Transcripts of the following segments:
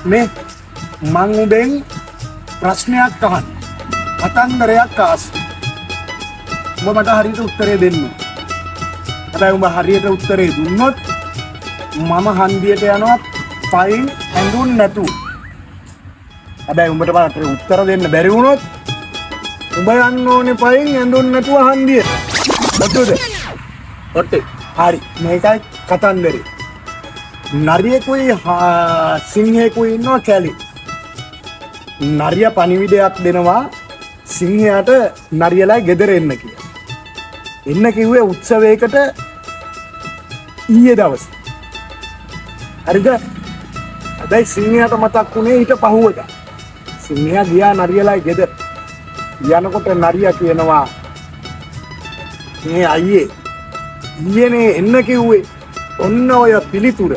මේ මං උඹෙන් ප්‍රශ්නයක් අහන්න. කතන්දරයක් ආස. උඹ මට හරියට උත්තරේ දෙන්න. හැබැයි උඹ හරියට උත්තරේ දුන්නොත් මම හන්දියට යනවා පයින් ඇඳුන් නැතුව. හැබැයි උඹට මට උත්තර දෙන්න බැරි වුණොත් උඹ යන්න ඕනේ පයින් ඇඳුන් නැතුව හන්දියට. ඔට්ටුද? ඔට්ටේ. හරි. මේකයි කතන්දරේ. නරියෙකුයි සිංහයෙකුයි ඉන්නවා කැලේ. නරියා පණිවිඩයක් දෙනවා සිංහයාට නරියලා ගෙදර එන්න කියලා. එන්න කිව්වේ උත්සවයකට ඊයේ දවසේ. හරිද? හැබැයි සිංහයාට මතක් වුණේ ඊට පහුවදා. සිංහයා ගියා නරියලා ගෙදර. යනකොට නරියා කියනවා මේ අයියේ ඊයේනේ එන්න කිව්වේ. ඔන්න ඔය පිළිතුර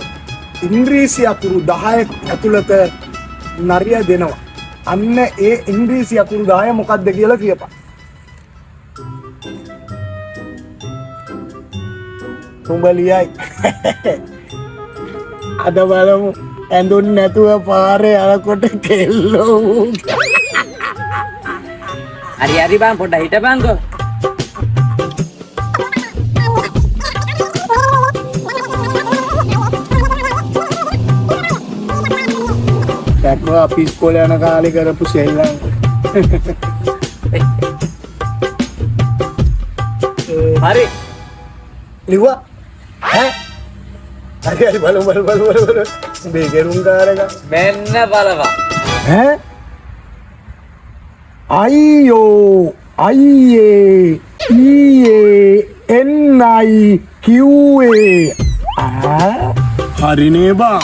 ඉංග්‍රීසි අකුරු 10ක් ඇතුළත නරියා දෙනවා. අන්න ඒ ඉංග්‍රීසි අකුරු 10 මොකක්ද කියලා කියපන්. උඹලියයි. අද බලමු ඇඳුන් නැතුව පාරේ යනකොට කෙල්ලෝ. හරි හරි බං පොඩ්ඩක් හිටපන්කෝ. දැක්කෝ අපි ඉස්කෝලේ යන කාලේ කරපු සෙල්ලම්. හරි. ලිව්වා? ඈ? හරි බලමු. මේ ගෙරුම් කාරක. මෙන්න බලපන්. ඈ? අයියෝ අයියේ ඊයේ එන්නයි කිව්වේ. හරිනේ බං.